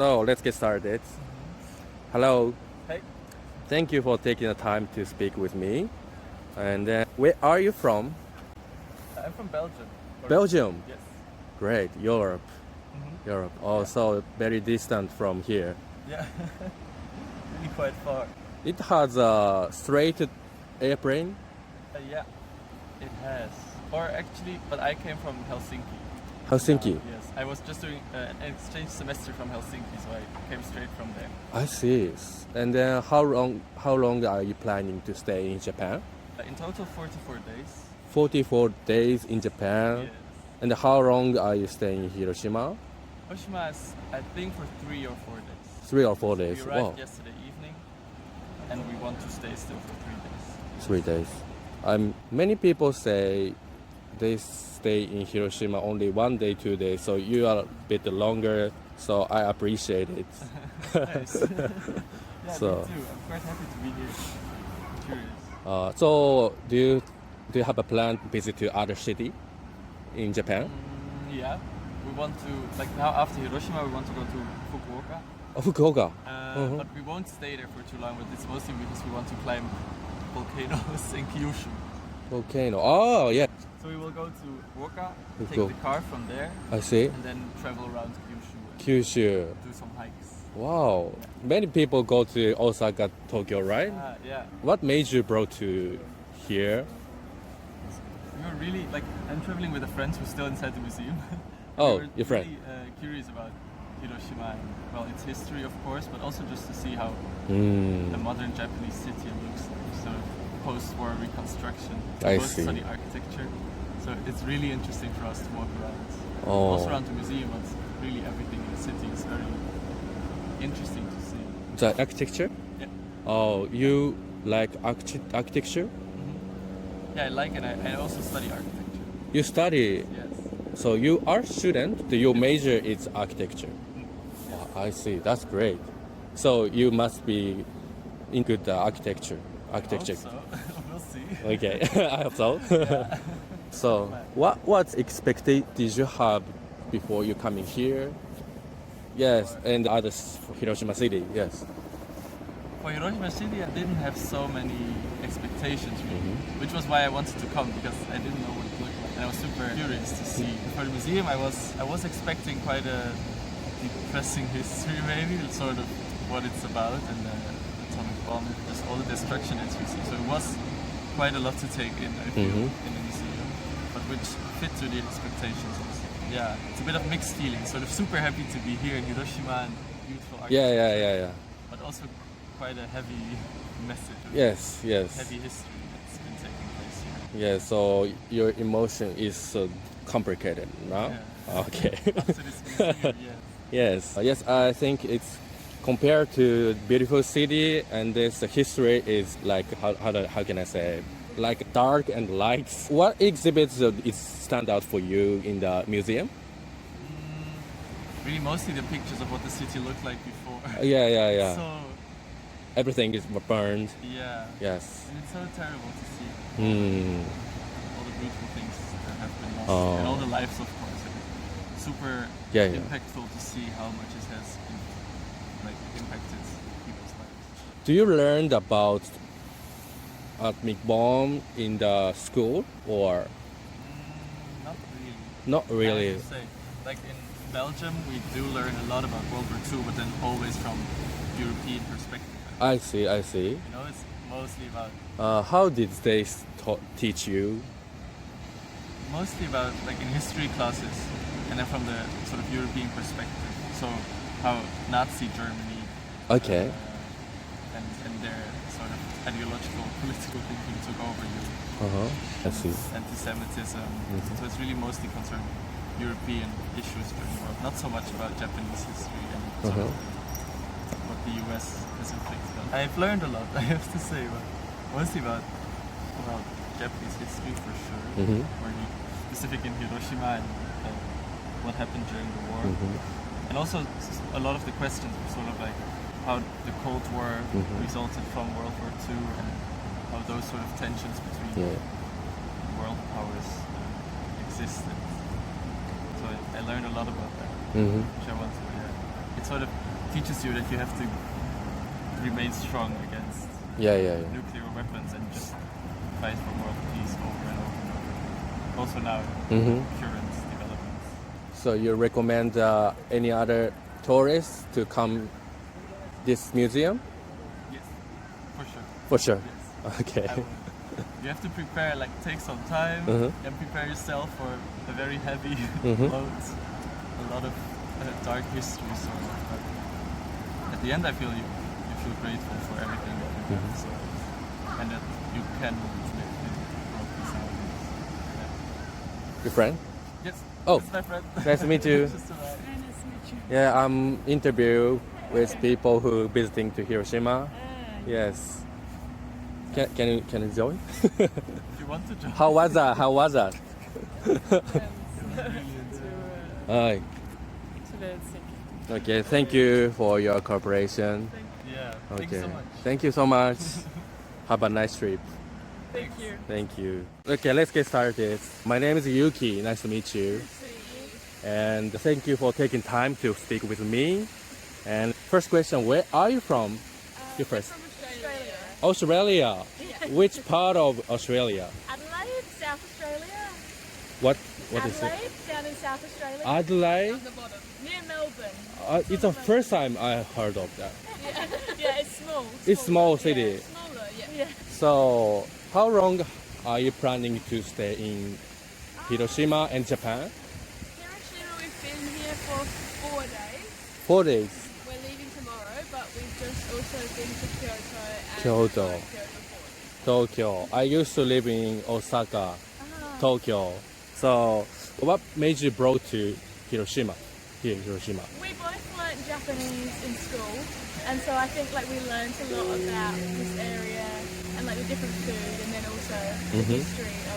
So let's get started. Hello. Hey. Thank you for taking the time to speak with me. And where are you from? I'm from Belgium. Belgium. Yes. Great. Europe. Europe. Also very distant from here. Yeah. Really quite far. It has a straight airplane. Yeah, it has. Or actually, but I came from Helsinki. Helsinki. Yes, I was just doing an exchange semester from Helsinki, so I came straight from there. I see. And then how long are you planning to stay in Japan? In total, 44 days. 44 days in Japan. Yes. And how long are you staying in Hiroshima? Hiroshima is, I think, for 3 or 4 days. 3 or 4 days. We arrived Wow. yesterday evening, and we want to stay still for 3 days. 3 days. Many people say they stay in Hiroshima only 1 day, 2 days. So you are a bit longer. So I appreciate it. Nice. Yeah, So- me too. I'm quite happy to be here. I'm curious. So do you have a plan to visit to other city in Japan? Yeah, we want to, like now after Hiroshima, we want to go to Fukuoka. Oh, Fukuoka. But we won't stay there for too long, but it's mostly because we want to climb volcanoes in Kyushu. Volcano. Oh, yeah. So we will go to Fukuoka, take Go. the car from there, I see. and then travel around Kyushu and Kyushu. do some hikes. Wow. Many people go to Osaka, Tokyo, right? Yeah. What made you brought to here? We were really, like, I'm traveling with a friend who's still inside the museum. Oh, we were your friend. really curious about Hiroshima and, well, its history, of course, but also just to see how the modern Japanese city looks like, sort of post-war reconstruction. I both see. study architecture, so it's really interesting for us to walk around. Oh. Also around the museum, but really everything in the city is very interesting to see. The architecture? Yeah. Oh, you like architecture? Yeah, I like it. I also study architecture. You study, Yes. so you are student, your major is architecture. I see, that's great. So you must be in good architecture. Hope so. We'll see. Okay, I hope so. So what expected did you have before you coming here? Yes, and others for Hiroshima City, yes. For Hiroshima City, I didn't have so many expectations, really, which was why I wanted to come, because I didn't know what it looked like, and I was super curious to see. For the museum, I was expecting quite a depressing history, maybe, sort of what it's about, and the atomic bomb, just all the destruction that you see. So it was quite a lot to take in, I feel, in the museum, but which fit to the expectations also. Yeah, it's a bit of mixed feelings, sort of super happy to be here in Hiroshima and beautiful architecture. Yeah. But also quite a heavy message. Yes. Heavy history that's been taking place here. Yeah, so your emotion is complicated, no? Yeah. Okay. After this museum, yeah. Yes, I think it's compared to beautiful city, and this history is like how can I say, like dark and lights. What exhibits is stand out for you in the museum? Really, mostly the pictures of what the city looked like before. Yeah. So, Everything is burned. yeah. Yes. And it's so terrible to see Hmm. all the beautiful things that have been lost, Oh. and all the lives, of course. And it's super Yeah. impactful to see how much it has impacted people's lives. Do you learn about atomic bomb in the school or Not really. not really? I have to say, like in Belgium, we do learn a lot about World War II, but then always from European perspective. I see. You know, it's mostly about How did they teach you? mostly about like in history classes, and then from the sort of European perspective. So how Nazi Germany Okay. and their sort of ideological political thinking took over Europe. I see. Anti-Semitism. So it's really mostly concerned European issues during the world, not so much about Japanese history and sort of what the US has inflicted on. I've learned a lot, I have to say, but mostly about Japanese history for sure, more specific in Hiroshima and what happened during the war. And also a lot of the questions were sort of like how the Cold War resulted from World War II and how those sort of tensions between world powers existed. So I learned a lot about that, which I want to. It's sort of teaches you that you have to remain strong against Yeah. nuclear weapons and just fight for world peace over and over and over. Also now, current developments. So you recommend any other tourists to come this museum? Yes, for sure. For sure. Yes. Okay. I will. You have to prepare, like take some time and prepare yourself for a very heavy load, a lot of dark history. So, but at the end, I feel you feel grateful for everything that you have, so, and that you can live in world peace nowadays. Yeah. Your friend? Yes. Oh. That's my friend. Nice to meet you. Just arrived. Nice to meet you. Yeah, I'm interview with people who visiting to Hiroshima. Yes. Can you join? If you want to join. How was that? Hi. Okay, thank you for your cooperation. Yeah. Thank you so much. Thank you so much. Have a nice trip. Thank you. Thank you. Okay, let's get started. My name is Yuki. Nice to meet you. And thank you for taking time to speak with me. And first question, where are you from? You first. From Australia. Australia. Which part of Australia? Adelaide, South Australia. What is it? Adelaide, down in South Australia. Adelaide? On the bottom. Near Melbourne. It's the first time I heard of that. Yeah, it's small. It's small city. Smaller, yeah. So, how long are you planning to stay in Hiroshima and Japan? Hiroshima, we've been here for 4 days. 4 days. We're leaving tomorrow, but we've just also been to Kyoto and Kyoto. Tokyo before. Tokyo. I used to live in Osaka, Tokyo. So, what made you brought to Hiroshima? Here in Hiroshima. We both learnt Japanese in school, and so I think like we learnt a lot about this area and like the different food, and then also the history of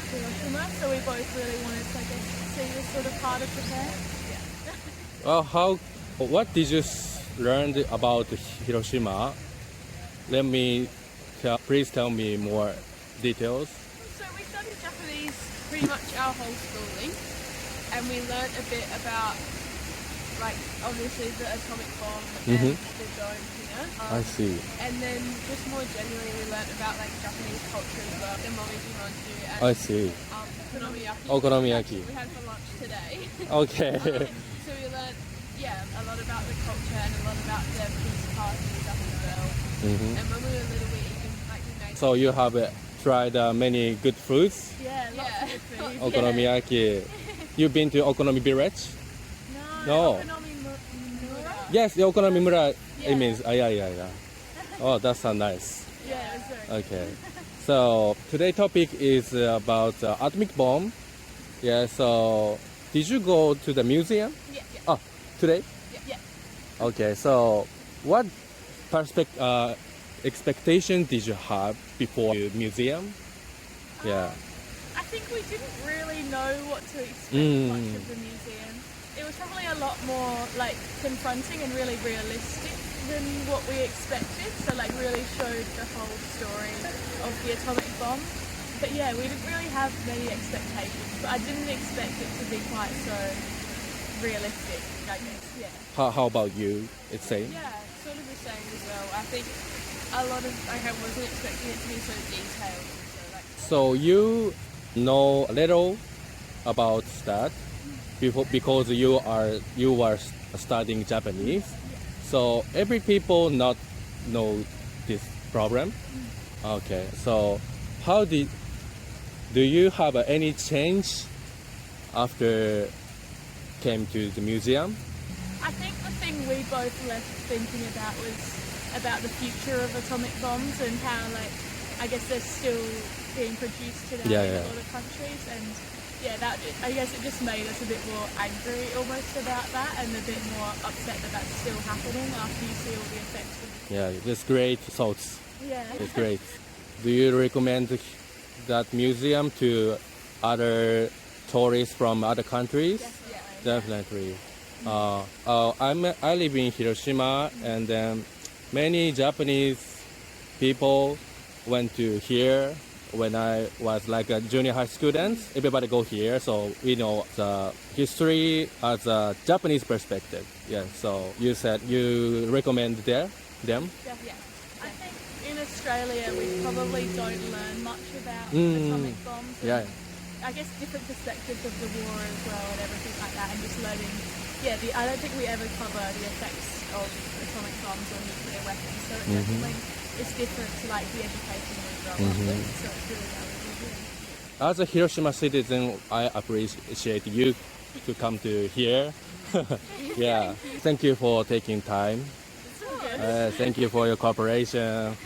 Hiroshima. So we both really wanted to, I guess, see this sort of part of Japan. Well, what did you learn about Hiroshima? Please tell me more details. So we studied Japanese pretty much our whole schooling, and we learnt a bit about, like, obviously the atomic bomb and the dome here. I see. And then just more generally we learnt about like Japanese culture as well, the momijimanju and I see. okonomiyaki. Okonomiyaki. We had for lunch today. Okay. So we learnt, a lot about the culture and a lot about the peace parties up as well. And when we were little, we even like we made. So you have tried many good foods? Lots of good food. Okonomiyaki. You've been to Okonomi Village? No. Okonomimura. Yes, the Okonomimura. It means, yeah. Oh, that's so nice. Yeah, it was very Okay. So today's topic is about atomic bomb. Yeah. So did you go to the museum? Yeah. Oh, today? Yeah. Okay. So what expectation did you have before the museum? Yeah. I think we didn't really know what to expect much of the museum. It was probably a lot more like confronting and really realistic than what we expected. So like really showed the whole story of the atomic bomb. But yeah, we didn't really have many expectations. But I didn't expect it to be quite so realistic, I guess. Yeah. How about you? It's same. Yeah, sort of the same as well. I think a lot of I wasn't expecting it to be so detailed. So you know a little about that because you were studying Japanese. So every people not know this problem. Okay. So do you have any change after came to the museum? I think the thing we both left thinking about was about the future of atomic bombs and how, like, I guess they're still being produced today in a lot of countries, and I guess it just made us a bit more angry almost about that, and a bit more upset that that's still happening after you see all the effects of it. Yeah, that's great thoughts. Yeah. It's great. Do you recommend that museum to other tourists from other countries? Definitely. I live in Hiroshima, and many Japanese people went to here when I was like a junior high student. Everybody go here, so we know the history as a Japanese perspective. Yeah, so you said you recommend them? Yeah. I think in Australia we probably don't learn much about atomic bombs. Yeah. I guess different perspectives of the war as well and everything like that, and just learning. Yeah, I don't think we ever cover the effects of atomic bombs or nuclear weapons, so it definitely is different to like the education we grow up with. So it's really valuable. As a Hiroshima citizen, I appreciate you to come to here. Yeah, thank you for taking time. It's all good. Thank you for your cooperation.